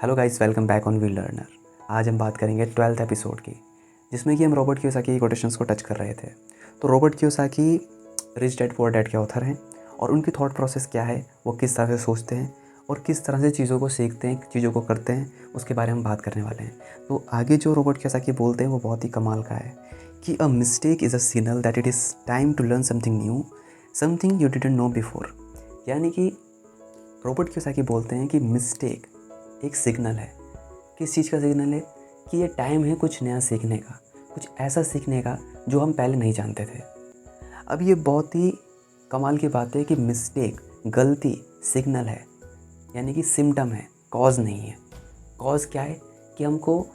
Hello guys, welcome back on We Learner. आज हम बात करेंगे 12th एपिसोड की, जिसमें कि हम रॉबर्ट कियोसाकी की कोटेशंस को टच कर रहे थे। तो Robert Kiyosaki rich dad poor dad के ऑथर हैं और उनकी थॉट प्रोसेस क्या है, वो किस तरह से सोचते हैं और किस तरह से चीज़ों को सीखते हैं, चीज़ों को करते हैं, उसके बारे में हम बात करने वाले हैं। तो आगे जो रॉबर्ट कियोसाकी बोलते हैं वो बहुत ही कमाल का है कि a mistake is a signal that it is time to learn something new, something you didn't know before. यानी कि रॉबर्ट कियोसाकी बोलते हैं कि मिस्टेक एक सिग्नल है। किस चीज़ का सिग्नल है? कि ये टाइम है कुछ नया सीखने का, कुछ ऐसा सीखने का जो हम पहले नहीं जानते थे। अब ये बहुत ही कमाल की बात है कि मिस्टेक, गलती सिग्नल है, यानी कि सिम्टम है, कॉज नहीं है। कॉज क्या है? कि हमको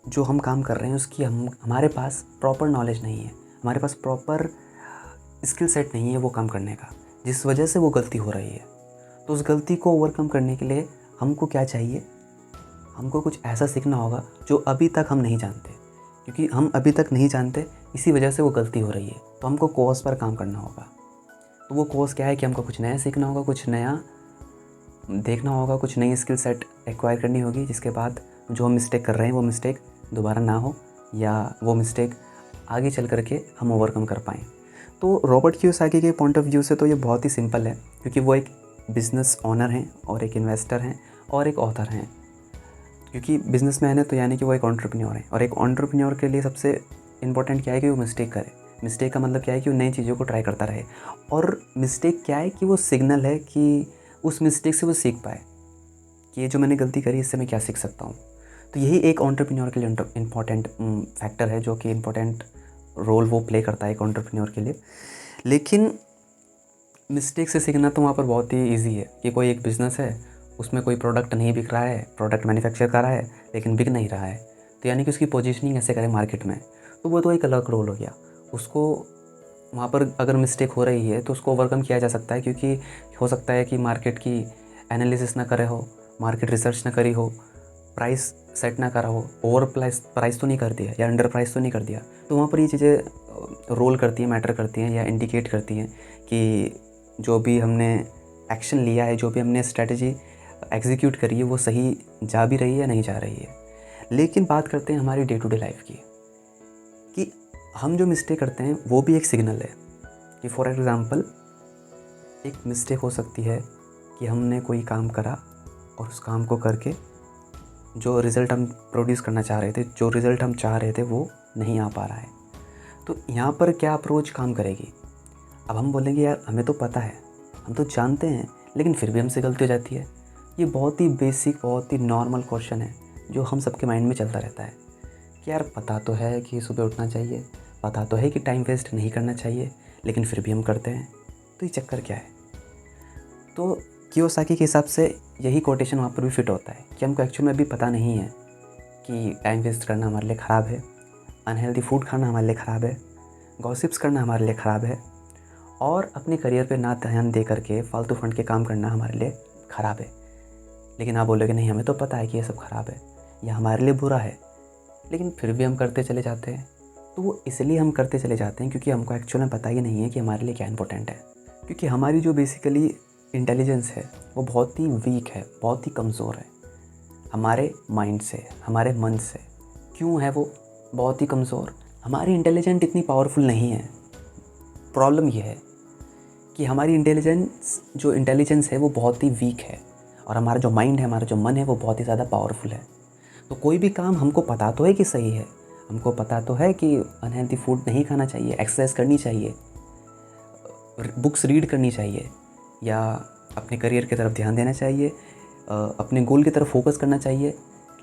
जो हम काम कर रहे हैं उसकी हमारे पास प्रॉपर नॉलेज नहीं है, हमारे पास प्रॉपर स्किल सेट नहीं है वो काम करने का, जिस वजह से वो गलती हो रही है। तो उस गलती को ओवरकम करने के लिए हमको क्या चाहिए? हमको कुछ ऐसा सीखना होगा जो अभी तक हम नहीं जानते, क्योंकि हम अभी तक नहीं जानते, इसी वजह से वो गलती हो रही है। तो हमको कोर्स पर काम करना होगा। तो वो कोर्स क्या है कि हमको कुछ नया सीखना होगा, कुछ नया देखना होगा, कुछ नई स्किल सेट एक्वायर करनी होगी, जिसके बाद जो हम मिस्टेक कर रहे हैं वो मिस्टेक दोबारा ना हो, या वो मिस्टेक आगे चल करके हम ओवरकम कर पाएँ। तो रॉबर्ट कियोसाकी के पॉइंट ऑफ व्यू से तो ये बहुत ही सिंपल है, क्योंकि वो एक बिज़नेस ओनर हैं और एक इन्वेस्टर हैं और एक ऑथर हैं। क्योंकि बिजनेसमैन है तो यानी कि वो एक एंटरप्रेन्योर है, और एक एंटरप्रेन्योर के लिए सबसे इम्पोर्टेंट क्या है कि वो मिस्टेक करे। मिस्टेक का मतलब क्या है कि वो नई चीज़ों को ट्राई करता रहे। और मिस्टेक क्या है कि वो सिग्नल है कि उस मिस्टेक से वो सीख पाए कि ये जो मैंने गलती करी इससे मैं क्या सीख सकता हूँ। तो यही एक एंटरप्रेन्योर के लिए इम्पॉर्टेंट फैक्टर है, जो कि इम्पोर्टेंट रोल वो प्ले करता है एक एंटरप्रेन्योर के लिए। लेकिन मिस्टेक से सीखना तो वहाँ पर बहुत ही ईजी है कि कोई एक बिज़नेस है, उसमें कोई प्रोडक्ट नहीं बिक रहा है, प्रोडक्ट मैन्युफैक्चर कर रहा है लेकिन बिक नहीं रहा है, तो यानी कि उसकी पोजीशनिंग ऐसे करें मार्केट में, तो वो तो एक अलग रोल हो गया। उसको वहाँ पर अगर मिस्टेक हो रही है तो उसको ओवरकम किया जा सकता है, क्योंकि हो सकता है कि मार्केट की एनालिसिस ना करे हो, मार्केट रिसर्च ना करी हो, प्राइस सेट ना करा हो, ओवर प्राइस तो नहीं कर दिया या अंडर प्राइस तो नहीं कर दिया। तो वहाँ पर ये चीज़ें रोल करती हैं, मैटर करती हैं, या इंडिकेट करती हैं कि जो भी हमने एक्शन लिया है, जो भी हमने स्ट्रेटजी एग्जीक्यूट करी है, वो सही जा भी रही है या नहीं जा रही है। लेकिन बात करते हैं हमारी डे टू डे लाइफ की, कि हम जो मिस्टेक करते हैं वो भी एक सिग्नल है। कि फॉर एग्ज़ाम्पल एक मिस्टेक हो सकती है कि हमने कोई काम करा और उस काम को करके जो रिज़ल्ट हम प्रोड्यूस करना चाह रहे थे, जो रिज़ल्ट हम चाह रहे थे, वो नहीं आ पा रहा है। तो यहाँ पर क्या अप्रोच काम करेगी? अब हम बोलेंगे यार हमें तो पता है, हम तो जानते हैं, लेकिन फिर भी हमसे गलती हो जाती है। ये बहुत ही बेसिक, बहुत ही नॉर्मल क्वेश्चन है जो हम सबके माइंड में चलता रहता है कि यार पता तो है कि सुबह उठना चाहिए, पता तो है कि टाइम वेस्ट नहीं करना चाहिए, लेकिन फिर भी हम करते हैं। तो ये चक्कर क्या है? तो कियोसाकी के हिसाब से यही कोटेशन वहाँ पर भी फिट होता है कि हमको एक्चुअल में अभी पता नहीं है कि टाइम वेस्ट करना हमारे लिए ख़राब है, अनहेल्दी फूड खाना हमारे लिए ख़राब है, गॉसिप्स करना हमारे लिए ख़राब है, और अपने करियर पे ना ध्यान दे करके फालतू फंड के काम करना हमारे लिए ख़राब है। लेकिन आप बोलोगे नहीं, हमें तो पता है कि ये सब ख़राब है या हमारे लिए बुरा है, लेकिन फिर भी हम करते चले जाते हैं। तो वो इसलिए हम करते चले जाते हैं क्योंकि हमको एक्चुअल में पता ही नहीं है कि हमारे लिए क्या इंपॉर्टेंट है। क्योंकि हमारी जो बेसिकली इंटेलिजेंस है वो बहुत ही वीक है, बहुत ही कमज़ोर है हमारे माइंड से, हमारे मन से। क्यों है वो बहुत ही कमज़ोर? हमारी इंटेलिजेंट इतनी पावरफुल नहीं है। प्रॉब्लम ये है कि हमारी इंटेलिजेंस है वो बहुत ही वीक है, और हमारा जो माइंड है, हमारा जो मन है, वो बहुत ही ज़्यादा पावरफुल है। तो कोई भी काम हमको पता तो है कि सही है, हमको पता तो है कि अनहेल्दी फूड नहीं खाना चाहिए, एक्सरसाइज करनी चाहिए, बुक्स रीड करनी चाहिए, या अपने करियर की तरफ ध्यान देना चाहिए, अपने गोल की तरफ फोकस करना चाहिए,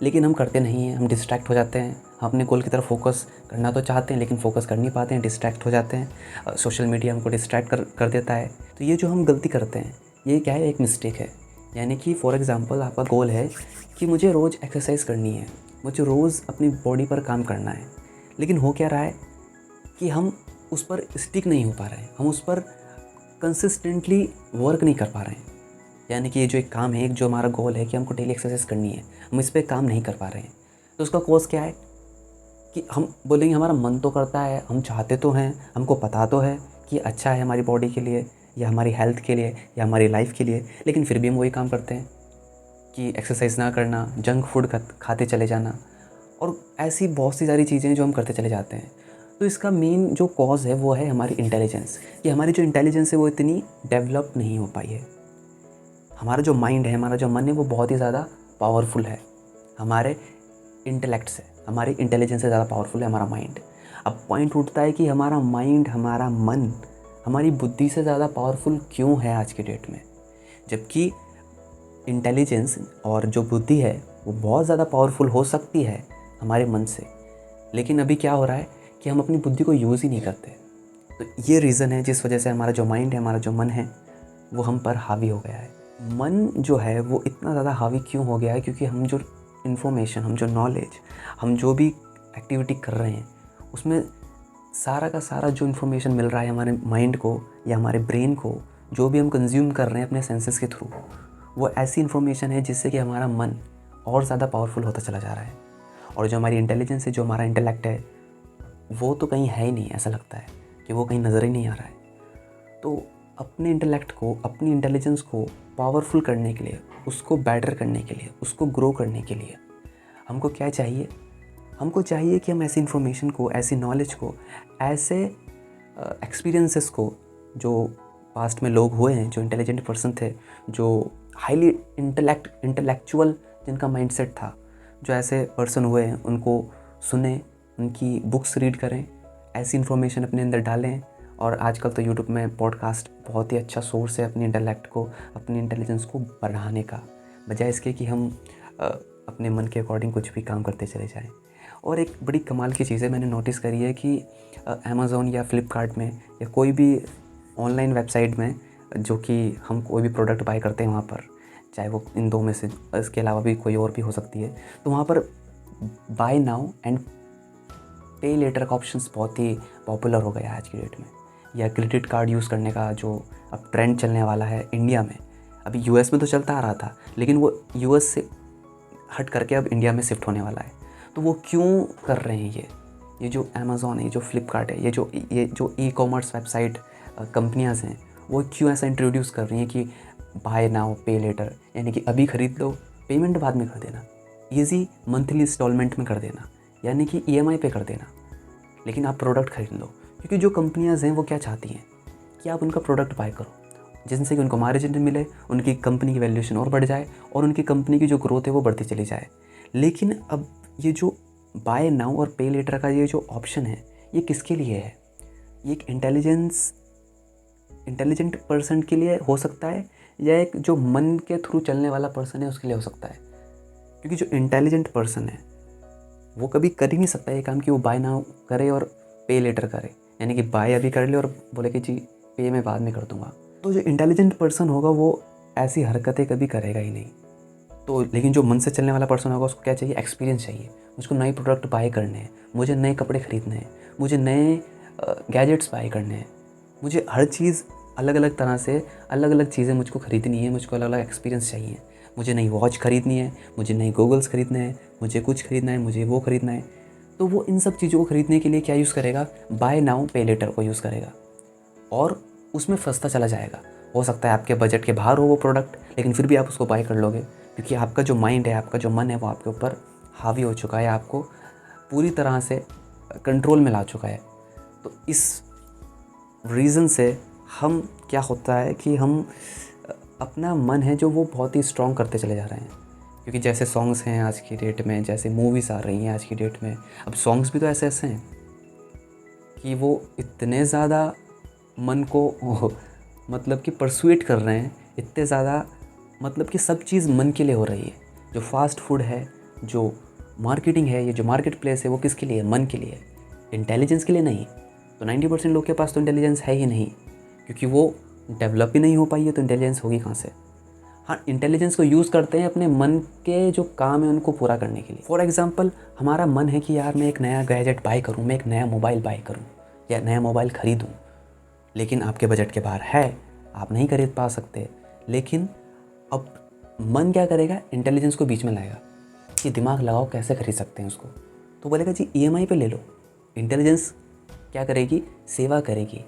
लेकिन हम करते नहीं हैं। हम डिस्ट्रैक्ट हो जाते हैं। हम अपने गोल की तरफ फोकस करना तो चाहते हैं लेकिन फोकस कर नहीं पाते हैं, डिस्ट्रैक्ट हो जाते हैं। सोशल मीडिया हमको डिस्ट्रैक्ट कर देता है। तो ये जो हम गलती करते हैं ये क्या है? एक मिस्टेक है। यानी कि फॉर एग्ज़ाम्पल आपका गोल है कि मुझे रोज़ एक्सरसाइज करनी है, मुझे रोज़ अपनी बॉडी पर काम करना है, लेकिन हो क्या रहा है कि हम उस पर स्टिक नहीं हो पा रहे हैं, हम उस पर कंसिस्टेंटली वर्क नहीं कर पा रहे हैं। यानी कि ये जो एक काम है, एक जो हमारा गोल है कि हमको डेली एक्सरसाइज करनी है, हम इस पे काम नहीं कर पा रहे हैं। तो उसका कॉज क्या है कि हम बोलेंगे हमारा मन तो करता है, हम चाहते तो हैं, हमको पता तो है कि अच्छा है हमारी बॉडी के लिए या हमारी हेल्थ के लिए या हमारी लाइफ के लिए, लेकिन फिर भी हम वही काम करते हैं। कि एक्सरसाइज ना करना, जंक फूड खाते चले जाना और ऐसी बहुत सी सारी चीज़ें जो हम करते चले जाते हैं। तो इसका मेन जो कॉज़ है वो है हमारी इंटेलिजेंस, कि हमारी जो इंटेलिजेंस है वो इतनी डेवलप नहीं हो पाई है। हमारा जो माइंड है, हमारा जो मन है वो बहुत ही ज़्यादा पावरफुल है हमारे इंटेलेक्ट से, हमारी इंटेलिजेंस से ज़्यादा पावरफुल है हमारा माइंड। अब पॉइंट उठता है कि हमारा माइंड, हमारा मन हमारी बुद्धि से ज़्यादा पावरफुल क्यों है आज की डेट में, जबकि इंटेलिजेंस और जो बुद्धि है वो बहुत ज़्यादा पावरफुल हो सकती है हमारे मन से। लेकिन अभी क्या हो रहा है कि हम अपनी बुद्धि को यूज़ ही नहीं करते। तो ये रीज़न है जिस वजह से हमारा जो माइंड है, हमारा जो मन है वो हम पर हावी हो गया है। मन जो है वो इतना ज़्यादा हावी क्यों हो गया है, क्योंकि हम जो इन्फॉर्मेशन, हम जो नॉलेज, हम जो भी एक्टिविटी कर रहे हैं उसमें सारा का सारा जो इन्फॉर्मेशन मिल रहा है हमारे माइंड को या हमारे ब्रेन को, जो भी हम कंज्यूम कर रहे हैं अपने सेंसेस के थ्रू, वो ऐसी इन्फॉर्मेशन है जिससे कि हमारा मन और ज़्यादा पावरफुल होता चला जा रहा है। और जो हमारी इंटेलिजेंस है, जो हमारा इंटेलेक्ट है, वो तो कहीं है ही नहीं। ऐसा लगता है कि वो कहीं नज़र ही नहीं आ रहा है। तो अपने इंटेलेक्ट को, अपनी इंटेलिजेंस को पावरफुल करने के लिए, उसको बेटर करने के लिए, उसको ग्रो करने के लिए हमको क्या चाहिए? हमको चाहिए कि हम ऐसी इन्फॉर्मेशन को, ऐसी नॉलेज को, ऐसे एक्सपीरियंसेस को जो पास्ट में लोग हुए हैं, जो इंटेलिजेंट पर्सन थे, जो हाईली इंटेलेक्चुअल जिनका माइंडसेट था, जो ऐसे पर्सन हुए हैं, उनको सुने, उनकी बुक्स रीड करें, ऐसी इन्फॉर्मेशन अपने अंदर डालें। और आजकल तो यूट्यूब में पॉडकास्ट बहुत ही अच्छा सोर्स है अपनी इंटेलेक्ट को, अपनी इंटेलिजेंस को बढ़ाने का, बजाय इसके कि हम अपने मन के अकॉर्डिंग कुछ भी काम करते चले जाएं। और एक बड़ी कमाल की चीज़ है, मैंने नोटिस करी है कि अमेज़ॉन या फ्लिपकार्ट में या कोई भी ऑनलाइन वेबसाइट में जो कि हम कोई भी प्रोडक्ट बाय करते हैं वहाँ पर, चाहे वो इन दो में से, इसके अलावा भी कोई और भी हो सकती है, तो वहाँ पर बाय नाउ एंड पे लेटर का ऑप्शंस बहुत ही पॉपुलर हो गया है आज की डेट में। या क्रेडिट कार्ड यूज़ करने का जो अब ट्रेंड चलने वाला है इंडिया में। अभी यूएस में तो चलता आ रहा था, लेकिन वो यूएस से हट करके अब इंडिया में शिफ्ट होने वाला है। तो वो क्यों कर रहे हैं ये जो अमेज़ॉन है, ये जो फ्लिपकार्ट है, ये जो ई कॉमर्स वेबसाइट कंपनियाँ हैं, वो क्यों ऐसा इंट्रोड्यूस कर रही हैं कि बाय नाउ पे लेटर, यानी कि अभी ख़रीद लो, पेमेंट बाद में कर देना, ईजी मंथली इंस्टॉलमेंट में कर देना, यानी कि ईएमआई पे कर देना, लेकिन आप प्रोडक्ट खरीद लो। क्योंकि जो कंपनियाँ हैं वो क्या चाहती हैं कि आप उनका प्रोडक्ट बाय करो, जिनसे कि उनको मार्जिन मिले, उनकी कंपनी की वैल्यूएशन और बढ़ जाए और उनकी कंपनी की जो ग्रोथ है वो बढ़ती चली जाए। लेकिन अब ये जो बाय नाउ और पे लेटर का ये जो ऑप्शन है, ये किसके लिए है? ये एक इंटेलिजेंट पर्सन के लिए हो सकता है, या एक जो मन के थ्रू चलने वाला पर्सन है उसके लिए हो सकता है। क्योंकि जो इंटेलिजेंट पर्सन है वो कभी कर ही नहीं सकता ये काम कि वो बाय नाउ करे और पे लेटर करे, यानी कि बाय अभी कर ले और बोले कि जी पे मैं बाद में कर दूंगा। तो जो इंटेलिजेंट पर्सन होगा वो ऐसी हरकतें कभी करेगा ही नहीं। तो लेकिन जो मन से चलने वाला पर्सन होगा उसको क्या चाहिए? एक्सपीरियंस चाहिए। मुझको नए प्रोडक्ट बाय करने हैं, मुझे नए कपड़े ख़रीदने हैं, मुझे नए गैजेट्स बाय करने हैं, मुझे हर चीज़ अलग अलग तरह से, अलग अलग चीज़ें मुझको ख़रीदनी है, मुझको अलग अलग एक्सपीरियंस चाहिए। मुझे नई वॉच ख़रीदनी है, मुझे नई गॉगल्स ख़रीदने हैं, मुझे कुछ ख़रीदना है, मुझे वो ख़रीदना है। तो वो इन सब चीज़ों को ख़रीदने के लिए क्या यूज़ करेगा? बाय नाउ पे लेटर को यूज़ करेगा और उसमें फंसता चला जाएगा। हो सकता है आपके बजट के बाहर हो वो प्रोडक्ट, लेकिन फिर भी आप उसको बाय कर लोगे, क्योंकि आपका जो माइंड है, आपका जो मन है वो आपके ऊपर हावी हो चुका है, आपको पूरी तरह से कंट्रोल में ला चुका है। तो इस रीज़न से हम क्या होता है कि हम अपना मन है जो वो बहुत ही स्ट्रॉन्ग करते चले जा रहे हैं। क्योंकि जैसे सॉन्ग्स हैं आज की डेट में, जैसे मूवीज़ आ रही हैं आज की डेट में, अब सॉन्ग्स भी तो ऐसे ऐसे हैं कि वो इतने ज़्यादा मन को मतलब कि परसुएट कर रहे हैं, इतने ज़्यादा, मतलब कि सब चीज़ मन के लिए हो रही है। जो फास्ट फूड है, जो मार्केटिंग है, ये जो मार्केट प्लेस है, वो किसके लिए है? मन के लिए, इंटेलिजेंस के लिए नहीं। तो 90% लोग के पास तो इंटेलिजेंस है ही नहीं, क्योंकि वो डेवलप ही नहीं हो पाई है, तो इंटेलिजेंस होगी कहाँ से? हाँ, इंटेलिजेंस को यूज़ करते हैं अपने मन के जो काम है उनको पूरा करने के लिए। फॉर एग्ज़ाम्पल, हमारा मन है कि यार मैं एक नया गैजेट बाय करूँ, मैं एक नया मोबाइल बाय करूँ या नया मोबाइल ख़रीदूँ, लेकिन आपके बजट के बाहर है, आप नहीं खरीद पा सकते। लेकिन अब मन क्या करेगा? इंटेलिजेंस को बीच में लाएगा कि दिमाग लगाओ कैसे खरीद सकते हैं उसको। तो बोलेगा जी ईएमआई पे ले लो। इंटेलिजेंस क्या करेगी? सेवा करेगी,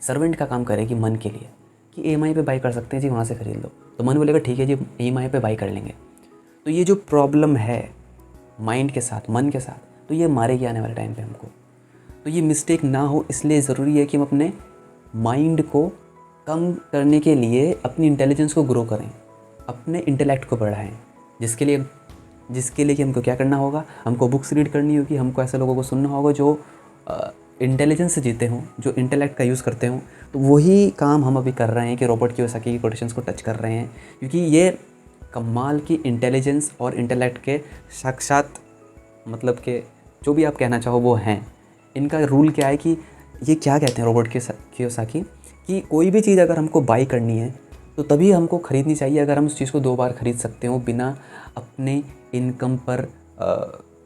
सर्वेंट का काम करेगी मन के लिए कि ईएमआई पे बाई कर सकते हैं जी, वहाँ से ख़रीद लो। तो मन बोलेगा ठीक है जी, ईएमआई पे बाई कर लेंगे। तो ये जो प्रॉब्लम है माइंड के साथ, मन के साथ, तो ये मारेगी आने वाले टाइम पे हमको। तो ये मिस्टेक ना हो इसलिए ज़रूरी है कि हम अपने माइंड को कम करने के लिए अपनी इंटेलिजेंस को ग्रो करें, अपने इंटेलेक्ट को बढ़ाएं, जिसके लिए कि हमको क्या करना होगा, हमको बुक्स रीड करनी होगी, हमको ऐसे लोगों को सुनना होगा जो इंटेलिजेंस से जीते हों, जो इंटेलेक्ट का यूज़ करते हों। तो वही काम हम अभी कर रहे हैं कि रॉबर्ट कियोसाकी की कोटेशंस को टच कर रहे हैं, क्योंकि ये कमाल की इंटेलिजेंस और इंटेलेक्ट के साक्षात मतलब के जो भी आप कहना चाहो वो हैं। इनका रूल क्या है कि ये क्या कहते हैं रॉबर्ट कियोसाकी कि कोई भी चीज़ अगर हमको बाई करनी है तो तभी हमको ख़रीदनी चाहिए अगर हम उस चीज़ को 2 बार ख़रीद सकते हो बिना अपने इनकम पर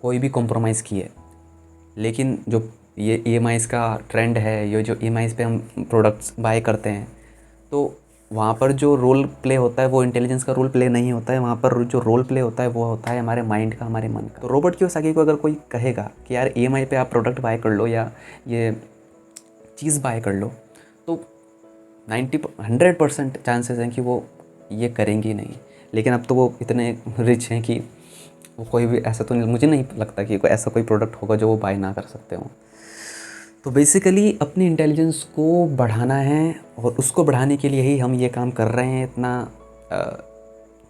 कोई भी कॉम्प्रोमाइज़ किए। लेकिन जो ये EMIs का ट्रेंड है, ये जो EMIs पे हम प्रोडक्ट्स बाय करते हैं, तो वहाँ पर जो रोल प्ले होता है वो इंटेलिजेंस का रोल प्ले नहीं होता है। वहाँ पर जो रोल प्ले होता है वो होता है हमारे माइंड का, हमारे मन का। तो रॉबर्ट कियोसाकी को अगर कोई कहेगा कि यार EMI पे आप प्रोडक्ट बाय कर लो या ये चीज़ बाय कर लो, तो 100% चांसेस हैं कि वो ये करेंगी नहीं। लेकिन अब तो वो इतने रिच हैं कि वो कोई भी ऐसा तो मुझे नहीं लगता कि कोई ऐसा कोई प्रोडक्ट होगा जो वो बाय ना कर सकते हो। तो बेसिकली अपनी इंटेलिजेंस को बढ़ाना है और उसको बढ़ाने के लिए ही हम ये काम कर रहे हैं। इतना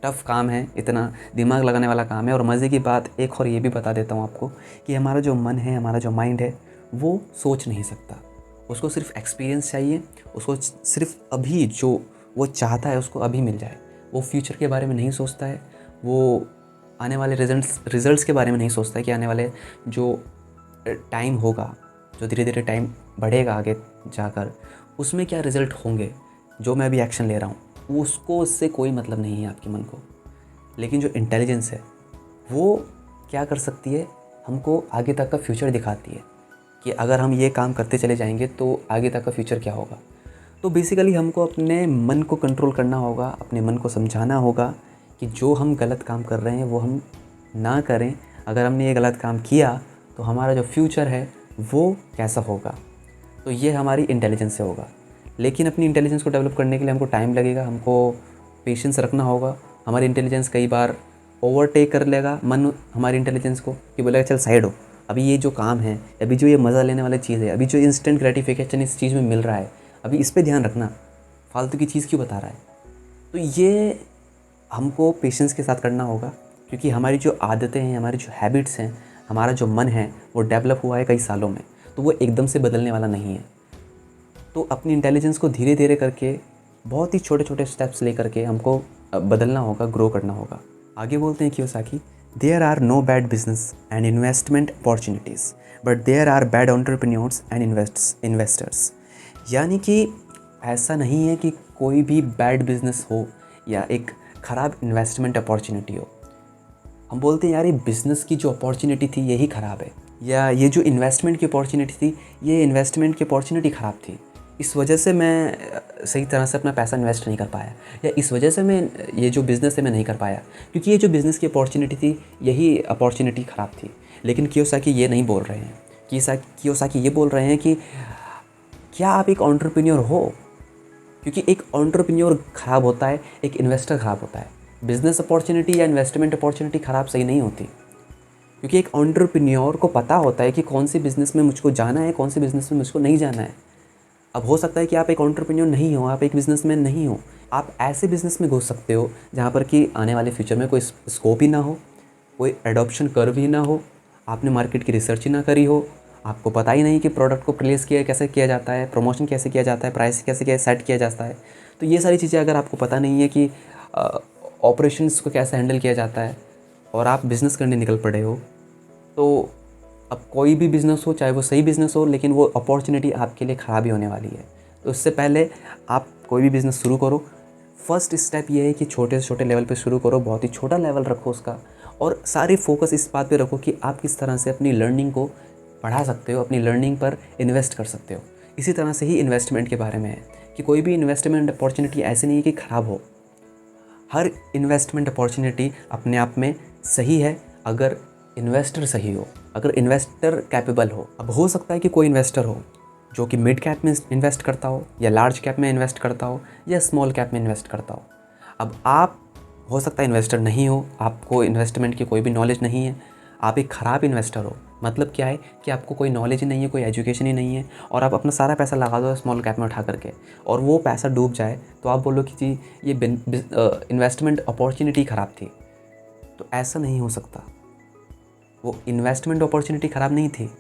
टफ़ काम है, इतना दिमाग लगाने वाला काम है। और मज़े की बात एक और ये भी बता देता हूँ आपको कि हमारा जो मन है, हमारा जो माइंड है, वो सोच नहीं सकता। उसको सिर्फ एक्सपीरियंस चाहिए, उसको सिर्फ अभी जो वो चाहता है उसको अभी मिल जाए। वो फ्यूचर के बारे में नहीं सोचता है, वो आने वाले रिजल्ट्स के बारे में नहीं सोचता है कि आने वाले जो टाइम होगा, जो धीरे धीरे टाइम बढ़ेगा आगे जाकर, उसमें क्या रिज़ल्ट होंगे, जो मैं अभी एक्शन ले रहा हूँ उसको, उससे कोई मतलब नहीं है आपके मन को। लेकिन जो इंटेलिजेंस है वो क्या कर सकती है, हमको आगे तक का फ्यूचर दिखाती है कि अगर हम ये काम करते चले जाएंगे तो आगे तक का फ्यूचर क्या होगा। तो बेसिकली हमको अपने मन को कंट्रोल करना होगा, अपने मन को समझाना होगा कि जो हम गलत काम कर रहे हैं वो हम ना करें। अगर हमने ये गलत काम किया तो हमारा जो फ्यूचर है वो कैसा होगा, तो ये हमारी इंटेलिजेंस से होगा। लेकिन अपनी इंटेलिजेंस को डेवलप करने के लिए हमको टाइम लगेगा, हमको पेशेंस रखना होगा। हमारी इंटेलिजेंस कई बार ओवरटेक कर लेगा मन हमारी इंटेलिजेंस को, कि बोलेगा चल साइड हो, अभी ये जो काम है, अभी जो ये मज़ा लेने वाली चीज़ है, अभी जो इंस्टेंट ग्रेटिफिकेशन इस चीज़ में मिल रहा है, अभी इस पे ध्यान रखना, फालतू की चीज़ क्यों बता रहा है। तो ये हमको पेशेंस के साथ करना होगा, क्योंकि हमारी जो आदतें हैं, हमारी जो हैबिट्स हैं, हमारा जो मन है वो डेवलप हुआ है कई सालों में, तो वो एकदम से बदलने वाला नहीं है। तो अपनी इंटेलिजेंस को धीरे धीरे करके, बहुत ही छोटे छोटे स्टेप्स ले करके हमको बदलना होगा, ग्रो करना होगा। आगे बोलते हैं Kiyosaki, there are no bad business and investment opportunities but there are bad entrepreneurs and investors. यानी कि ऐसा नहीं है कि कोई भी बैड बिजनेस हो या एक ख़राब इन्वेस्टमेंट अपॉर्चुनिटी हो। हम बोलते हैं यार ये बिज़नेस की जो अपॉर्चुनिटी थी यही ख़राब है, या ये जो इन्वेस्टमेंट की अपॉर्चुनिटी थी, ये इन्वेस्टमेंट की अपॉर्चुनिटी ख़राब थी, इस वजह से मैं सही तरह से अपना पैसा इन्वेस्ट नहीं कर पाया, या इस वजह से मैं ये जो बिज़नेस है मैं नहीं कर पाया, क्योंकि ये जो बिज़नेस की अपॉर्चुनिटी थी यही अपॉर्चुनिटी ख़राब थी। लेकिन कियोसाकी ये नहीं बोल रहे हैं, कियोसाकी ये बोल रहे हैं कि क्या आप एक एंटरप्रेन्योर हो, क्योंकि एक एंटरप्रेन्योर ख़राब होता है, एक इन्वेस्टर ख़राब होता है। बिज़नेस अपॉर्चुनिटी या इन्वेस्टमेंट अपॉर्चुनिटी ख़राब सही नहीं होती, क्योंकि एक एंटरप्रेन्योर को पता होता है कि कौन सी बिज़नेस में मुझको जाना है, कौन सी बिज़नेस में मुझको नहीं जाना है। अब हो सकता है कि आप एक एंटरप्रेन्योर नहीं हो, आप एक बिज़नेसमैन नहीं हो, आप ऐसे बिज़नेस में घुस सकते हो जहाँ पर कि आने वाले फ्यूचर में कोई स्कोप ही ना हो, कोई एडॉप्शन कर्व ही ना हो, आपने मार्केट की रिसर्च ही ना करी हो, आपको पता ही नहीं कि प्रोडक्ट को प्लेस कैसे किया जाता है, प्रमोशन कैसे किया जाता है, प्राइस कैसे सेट किया जाता है। तो ये सारी चीज़ें अगर आपको पता नहीं है कि ऑपरेशंस को कैसे हैंडल किया जाता है, और आप बिज़नेस करने निकल पड़े हो, तो अब कोई भी बिज़नेस हो, चाहे वो सही बिज़नेस हो, लेकिन वो अपॉर्चुनिटी आपके लिए ख़राब ही होने वाली है। तो उससे पहले आप कोई भी बिज़नेस शुरू करो, फर्स्ट स्टेप ये है कि छोटे से छोटे लेवल पे शुरू करो, बहुत ही छोटा लेवल रखो उसका, और सारी फोकस इस बात पे रखो कि आप किस तरह से अपनी लर्निंग को बढ़ा सकते हो, अपनी लर्निंग पर इन्वेस्ट कर सकते हो। इसी तरह से ही इन्वेस्टमेंट के बारे में है कि कोई भी इन्वेस्टमेंट अपॉर्चुनिटी ऐसी नहीं है कि ख़राब हो। हर इन्वेस्टमेंट अपॉर्चुनिटी अपने आप में सही है अगर इन्वेस्टर सही हो, अगर इन्वेस्टर कैपेबल हो। अब हो सकता है कि कोई इन्वेस्टर हो जो कि मिड कैप में इन्वेस्ट करता हो, या लार्ज कैप में इन्वेस्ट करता हो, या स्मॉल कैप में इन्वेस्ट करता हो। अब आप हो सकता है इन्वेस्टर नहीं हो, आपको इन्वेस्टमेंट की कोई भी नॉलेज नहीं है, आप एक ख़राब इन्वेस्टर हो। मतलब क्या है कि आपको कोई नॉलेज ही नहीं है, कोई एजुकेशन ही नहीं है, और आप अपना सारा पैसा लगा दो स्मॉल कैप में उठा करके, और वो पैसा डूब जाए तो आप बोलो कि जी ये इन्वेस्टमेंट अपॉर्चुनिटी ख़राब थी। तो ऐसा नहीं हो सकता। वो इन्वेस्टमेंट अपॉर्चुनिटी ख़राब नहीं थी,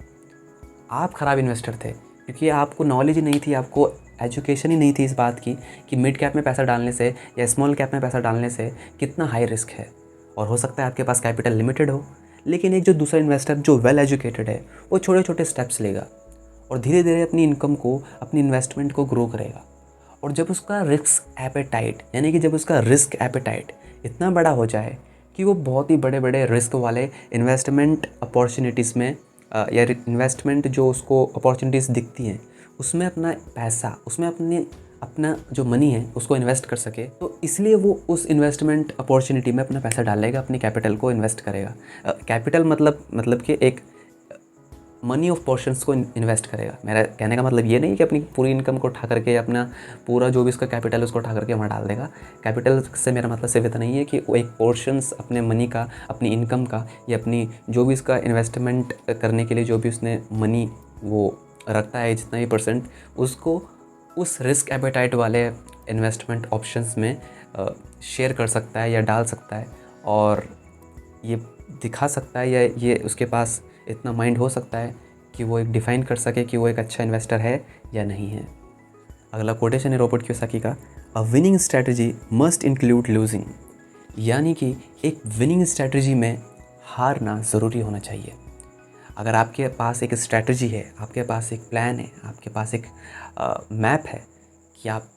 आप ख़राब इन्वेस्टर थे, क्योंकि आपको नॉलेज ही नहीं थी, आपको एजुकेशन ही नहीं थी इस बात की कि मिड कैप में पैसा डालने से या स्मॉल कैप में पैसा डालने से कितना हाई रिस्क है। और हो सकता है आपके पास कैपिटल लिमिटेड हो, लेकिन एक जो दूसरा इन्वेस्टर जो वेल एजुकेटेड है वो छोटे छोटे स्टेप्स लेगा और धीरे धीरे अपनी इनकम को, अपनी इन्वेस्टमेंट को ग्रो करेगा। और जब उसका रिस्क एपेटाइट, यानी कि जब उसका रिस्क एपेटाइट इतना बड़ा हो जाए कि वो बहुत ही बड़े बड़े रिस्क वाले इन्वेस्टमेंट अपॉर्चुनिटीज़ में या इन्वेस्टमेंट जो उसको अपॉर्चुनिटीज़ दिखती हैं उसमें अपना पैसा, उसमें अपना जो मनी है उसको इन्वेस्ट कर सके, तो इसलिए वो उस इन्वेस्टमेंट अपॉर्चुनिटी में अपना पैसा डालेगा, अपनी कैपिटल को इन्वेस्ट करेगा। कैपिटल मतलब कि एक मनी ऑफ पोर्शंस को इन्वेस्ट करेगा। मेरा कहने का मतलब ये नहीं कि अपनी पूरी इनकम को उठा करके, अपना पूरा जो भी उसका कैपिटल है उसको उठा करके वहाँ डाल देगा। कैपिटल से मेरा मतलब सिर्फ इतना नहीं है कि वो एक पोर्शंस अपने मनी का, अपनी इनकम का, या अपनी जो भी उसका इन्वेस्टमेंट करने के लिए जो भी उसने मनी वो रखता है जितना भी परसेंट, उसको उस रिस्क एपेटाइट वाले इन्वेस्टमेंट ऑप्शंस में शेयर कर सकता है या डाल सकता है, और ये दिखा सकता है या ये उसके पास इतना माइंड हो सकता है कि वो एक डिफ़ाइन कर सके कि वो एक अच्छा इन्वेस्टर है या नहीं है। अगला कोटेशन है रॉबर्ट कियोसाकी का, a winning strategy must include losing. यानी कि एक विनिंग स्ट्रैटेजी में हारना ज़रूरी होना चाहिए। अगर आपके पास एक स्ट्रैटेजी है, आपके पास एक प्लान है, आपके पास एक मैप है कि आप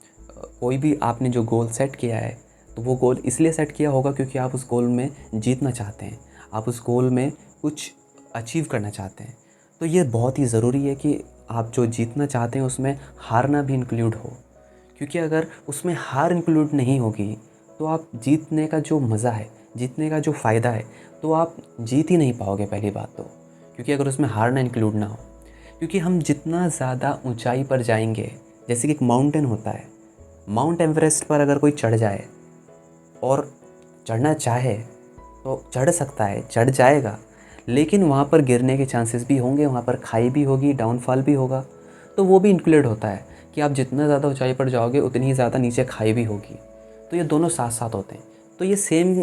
कोई भी आपने जो गोल सेट किया है, तो वो गोल इसलिए सेट किया होगा क्योंकि आप उस गोल में जीतना चाहते हैं, आप उस गोल में कुछ अचीव करना चाहते हैं। तो ये बहुत ही ज़रूरी है कि आप जो जीतना चाहते हैं उसमें हारना भी इंक्लूड हो, क्योंकि अगर उसमें हार इंक्लूड नहीं होगी तो आप जीतने का जो मज़ा है, जीतने का जो फ़ायदा है, तो आप जीत ही नहीं पाओगे पहली बात तो, क्योंकि अगर उसमें हारना इंक्लूड ना हो। क्योंकि हम जितना ज़्यादा ऊंचाई पर जाएंगे, जैसे कि एक माउंटेन होता है, माउंट एवरेस्ट पर अगर कोई चढ़ जाए और चढ़ना चाहे तो चढ़ सकता है, चढ़ जाएगा, लेकिन वहाँ पर गिरने के चांसेस भी होंगे, वहाँ पर खाई भी होगी, डाउनफॉल भी होगा, तो वो भी इंक्लूड होता है कि आप जितना ज़्यादा ऊंचाई पर जाओगे उतनी ही ज़्यादा नीचे खाई भी होगी। तो ये दोनों साथ साथ होते हैं। तो ये सेम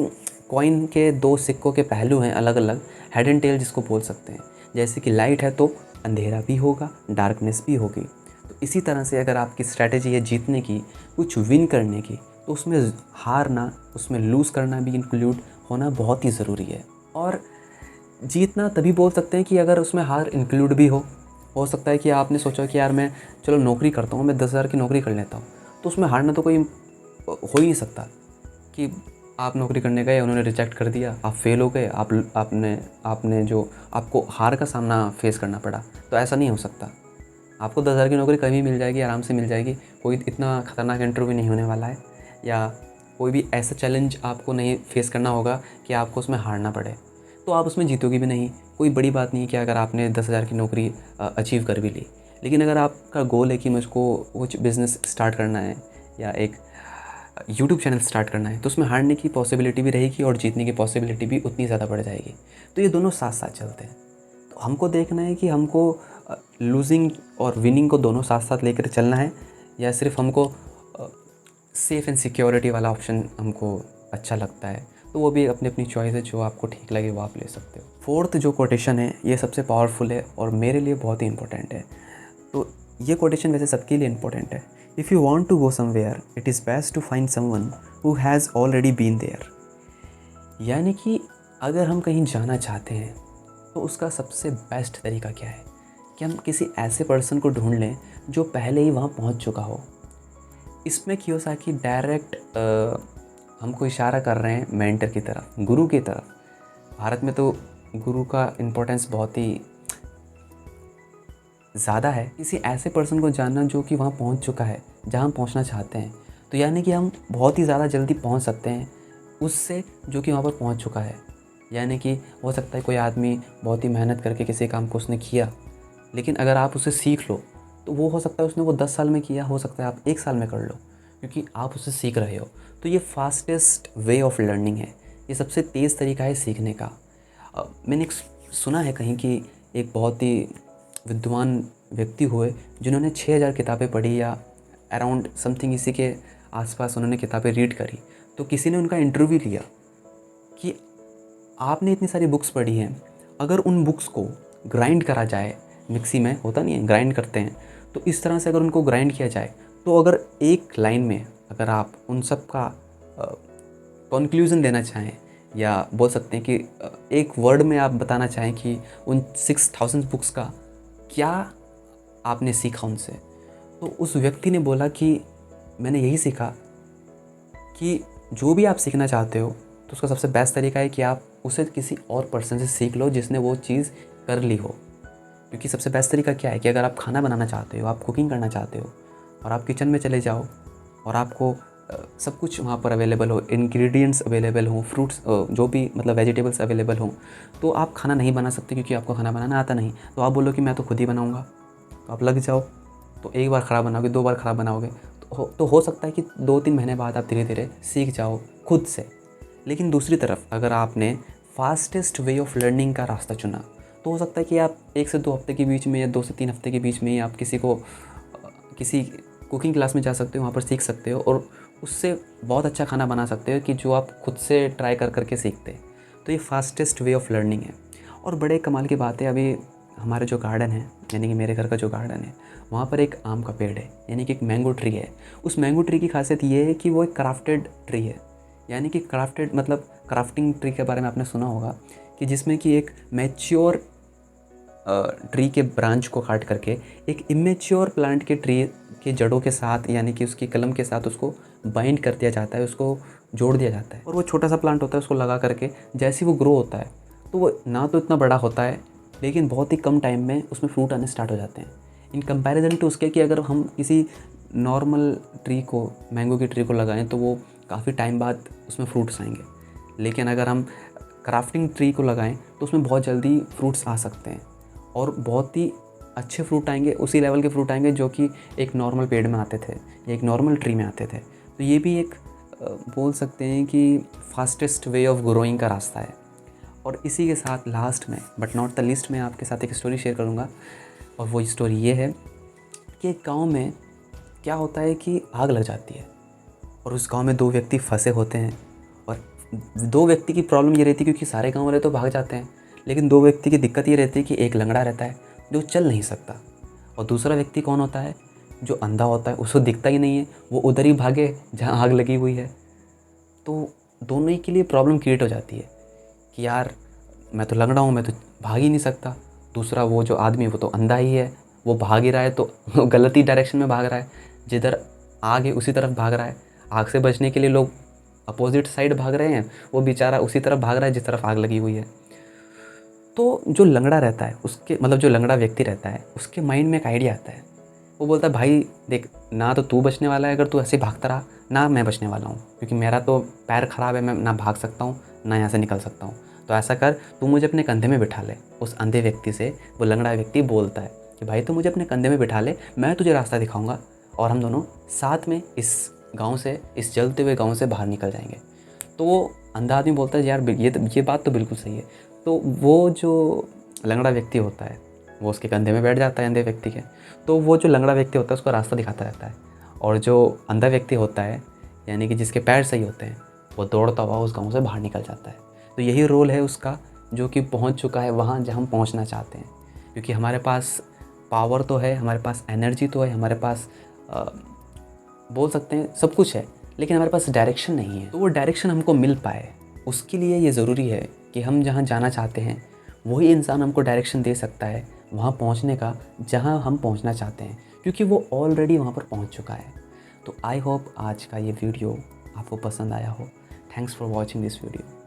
कॉइन के दो सिक्कों के पहलू हैं, अलग अलग, हेड एंड टेल जिसको बोल सकते हैं। जैसे कि लाइट है तो अंधेरा भी होगा, डार्कनेस भी होगी। तो इसी तरह से अगर आपकी स्ट्रैटेजी है जीतने की, कुछ विन करने की, तो उसमें हारना, उसमें लूज़ करना भी इंक्लूड होना बहुत ही ज़रूरी है। और जीतना तभी बोल सकते हैं कि अगर उसमें हार इंक्लूड भी हो सकता है कि आपने सोचा कि यार मैं चलो नौकरी करता हूँ, मैं 10,000 की नौकरी कर लेता हूँ, तो उसमें हारना तो कोई हो ही नहीं सकता कि आप नौकरी करने गए, उन्होंने रिजेक्ट कर दिया, आप फेल हो गए, आपने जो आपको हार का सामना फेस करना पड़ा, तो ऐसा नहीं हो सकता। आपको 10,000 की नौकरी कभी मिल जाएगी, आराम से मिल जाएगी, कोई इतना ख़तरनाक इंटरव्यू नहीं होने वाला है, या कोई भी ऐसा चैलेंज आपको नहीं फेस करना होगा कि आपको उसमें हारना पड़े, तो आप उसमें जीतोगे भी नहीं। कोई बड़ी बात नहीं है कि अगर आपने 10,000 की नौकरी अचीव कर भी ली, लेकिन अगर आपका गोल है कि मुझको कुछ बिज़नेस स्टार्ट करना है या एक यूट्यूब चैनल स्टार्ट करना है, तो उसमें हारने की पॉसिबिलिटी भी रहेगी और जीतने की पॉसिबिलिटी भी उतनी ज़्यादा बढ़ जाएगी। तो ये दोनों साथ साथ चलते हैं। तो हमको देखना है कि हमको लूजिंग और विनिंग को दोनों साथ साथ लेकर चलना है, या सिर्फ हमको सेफ़ एंड सिक्योरिटी वाला ऑप्शन हमको अच्छा लगता है। तो वो भी अपनी अपनी चॉइस है, जो आपको ठीक लगे वो आप ले सकते हो। फोर्थ जो कोटेशन है ये सबसे पावरफुल है और मेरे लिए बहुत ही इंपॉर्टेंट है। तो ये कोटेशन वैसे सबके लिए इंपॉर्टेंट है। If you want to go somewhere it is best to find someone who has already been there. यानी कि अगर हम कहीं जाना चाहते हैं तो उसका सबसे बेस्ट तरीका क्या है कि हम किसी ऐसे पर्सन को ढूंढ लें जो पहले ही वहाँ पहुँच चुका हो। इसमें कियोसाकी डायरेक्ट हमको इशारा कर रहे हैं मेंटर की तरफ, गुरु की तरफ। भारत में तो गुरु का इम्पोर्टेंस बहुत ही ज़्यादा है। किसी ऐसे पर्सन को जानना जो कि वहाँ पहुँच चुका है जहाँ हम पहुँचना चाहते हैं, तो यानी कि हम बहुत ही ज़्यादा जल्दी पहुँच सकते हैं उससे जो कि वहाँ पर पहुँच चुका है। यानी कि हो सकता है कोई आदमी बहुत ही मेहनत करके किसी काम को उसने किया, लेकिन अगर आप उसे सीख लो तो वो हो सकता है उसने वो 10 साल में किया, हो सकता है आप 1 साल में कर लो। क्योंकि आप उससे सीख रहे हो। तो ये फास्टेस्ट वे ऑफ लर्निंग है, ये सबसे तेज़ तरीका है सीखने का। मैंने सुना है कहीं कि एक बहुत ही विद्वान व्यक्ति हुए जिन्होंने 6000 किताबें पढ़ी या अराउंड समथिंग इसी के आसपास उन्होंने किताबें रीड करी। तो किसी ने उनका इंटरव्यू लिया कि आपने इतनी सारी बुक्स पढ़ी हैं, अगर उन बुक्स को ग्राइंड करा जाए, मिक्सी में होता नहीं है ग्राइंड करते हैं, तो इस तरह से अगर उनको ग्राइंड किया जाए तो अगर एक लाइन में अगर आप उन सब का कंक्लूज़न देना चाहें या बोल सकते हैं कि एक वर्ड में आप बताना चाहें कि उन 6000 बुक्स का क्या आपने सीखा उनसे, तो उस व्यक्ति ने बोला कि मैंने यही सीखा कि जो भी आप सीखना चाहते हो तो उसका सबसे बेस्ट तरीका है कि आप उसे किसी और पर्सन से सीख लो जिसने वो चीज़ कर ली हो। क्योंकि सबसे बेस्ट तरीका क्या है कि अगर आप खाना बनाना चाहते हो, आप कुकिंग करना चाहते हो और आप किचन में चले जाओ और आपको सब कुछ वहाँ पर अवेलेबल हो, इंग्रेडिएंट्स अवेलेबल हों, फ्रूट्स जो भी मतलब वेजिटेबल्स अवेलेबल हों, तो आप खाना नहीं बना सकते क्योंकि आपको खाना बनाना आता नहीं। तो आप बोलो कि मैं तो खुद ही बनाऊँगा, तो आप लग जाओ। तो एक बार ख़राब बनाओगे, 2 बार ख़राब बनाओगे तो हो सकता है कि 2-3 महीने बाद आप धीरे धीरे सीख जाओ खुद से। लेकिन दूसरी तरफ अगर आपने फास्टेस्ट वे ऑफ लर्निंग का रास्ता चुना तो हो सकता है कि आप 1 से 2 हफ्ते के बीच में या 2 से 3 हफ्ते के बीच में ही आप किसी कुकिंग क्लास में जा सकते हो, वहाँ पर सीख सकते हो और उससे बहुत अच्छा खाना बना सकते हो कि जो आप खुद से ट्राई कर करके सीखते। तो ये फास्टेस्ट वे ऑफ लर्निंग है। और बड़े कमाल की बात है, अभी हमारे जो गार्डन है यानी कि मेरे घर का जो गार्डन है वहाँ पर एक आम का पेड़ है यानी कि एक मैंगो ट्री है। उस मैंगो ट्री की खासियत ये है कि वो एक क्राफ्टेड ट्री है, यानी कि क्राफ्टेड मतलब क्राफ्टिंग ट्री के बारे में आपने सुना होगा कि जिसमें कि एक मैच्योर ट्री के ब्रांच को काट करके एक इमेच्योर प्लांट के ट्री के जड़ों के साथ यानी कि उसकी कलम के साथ उसको बाइंड कर दिया जाता है, उसको जोड़ दिया जाता है और वो छोटा सा प्लांट होता है, उसको लगा करके जैसे ही वो ग्रो होता है तो वो ना तो इतना बड़ा होता है लेकिन बहुत ही कम टाइम में उसमें फ्रूट आने स्टार्ट हो जाते हैं इन कंपैरिजन टू उसके कि अगर हम किसी नॉर्मल ट्री को, मैंगो की ट्री को लगाएं तो वो काफ़ी टाइम बाद उसमें फ्रूट्स आएंगे। लेकिन अगर हम क्राफ्टिंग ट्री को लगाएं तो उसमें बहुत जल्दी फ्रूट्स आ सकते हैं और बहुत ही अच्छे फ्रूट आएंगे, उसी लेवल के फ्रूट आएंगे जो कि एक नॉर्मल पेड़ में आते थे या एक नॉर्मल ट्री में आते थे। तो ये भी एक बोल सकते हैं कि फास्टेस्ट वे ऑफ ग्रोइंग का रास्ता है। और इसी के साथ लास्ट में बट नॉट द लीस्ट में आपके साथ एक स्टोरी शेयर करूँगा और वो स्टोरी ये है कि एक गाँव में क्या होता है कि आग लग जाती है और उस गांव में 2 व्यक्ति फंसे होते हैं और 2 व्यक्ति की प्रॉब्लम ये रहती है क्योंकि सारे गांव वाले तो भाग जाते हैं, लेकिन 2 व्यक्ति की दिक्कत ये रहती है कि एक लंगड़ा रहता है जो चल नहीं सकता और दूसरा व्यक्ति कौन होता है जो अंधा होता है, उसको दिखता ही नहीं है, वो उधर ही भागे जहाँ आग लगी हुई है। तो दोनों ही के लिए प्रॉब्लम क्रिएट हो जाती है कि यार मैं तो लंगड़ा हूँ, मैं तो भाग ही नहीं सकता, दूसरा वो जो आदमी वो तो अंधा ही है, वो भाग ही रहा है तो गलत ही डायरेक्शन में भाग रहा है, जिधर आग है उसी तरफ भाग रहा है। आग से बचने के लिए लोग अपोजिट साइड भाग रहे हैं, वो बेचारा उसी तरफ भाग रहा है जिस तरफ आग लगी हुई है। तो जो लंगड़ा रहता है उसके मतलब जो लंगड़ा व्यक्ति रहता है उसके माइंड में एक आइडिया आता है। वो बोलता है भाई देख, ना तो तू बचने वाला है अगर तू ऐसे भागता रहा, ना मैं बचने वाला हूँ क्योंकि मेरा तो पैर ख़राब है, मैं ना भाग सकता हूँ ना यहाँ से निकल सकता हूँ। तो ऐसा कर, तू मुझे अपने कंधे में बिठा ले। उस अंधे व्यक्ति से वो लंगड़ा व्यक्ति बोलता है कि भाई तू मुझे अपने कंधे में बिठा ले, मैं तुझे रास्ता दिखाऊँगा और हम दोनों साथ में इस गाँव से, इस जलते हुए गाँव से बाहर निकल जाएंगे। तो वो अंधा आदमी बोलता है यार ये बात तो बिल्कुल सही है। तो वो जो लंगड़ा व्यक्ति होता है वो उसके कंधे में बैठ जाता है अंधे व्यक्ति के। तो वो जो लंगड़ा व्यक्ति होता है उसको रास्ता दिखाता रहता है और जो अंधा व्यक्ति होता है यानी कि जिसके पैर सही होते हैं वो दौड़ता हुआ उस गाँव से बाहर निकल जाता है। तो यही रोल है उसका जो कि पहुँच चुका है वहाँ जहाँ हम पहुँचना चाहते हैं। क्योंकि हमारे पास पावर तो है, हमारे पास एनर्जी तो है, हमारे पास बोल सकते हैं सब कुछ है, लेकिन हमारे पास डायरेक्शन नहीं है। तो वो डायरेक्शन हमको मिल पाए उसके लिए ये ज़रूरी है कि हम जहाँ जाना चाहते हैं वही इंसान हमको डायरेक्शन दे सकता है वहाँ पहुँचने का जहाँ हम पहुँचना चाहते हैं, क्योंकि वो ऑलरेडी वहाँ पर पहुँच चुका है। तो आई होप आज का ये वीडियो आपको पसंद आया हो। Thanks for watching this video.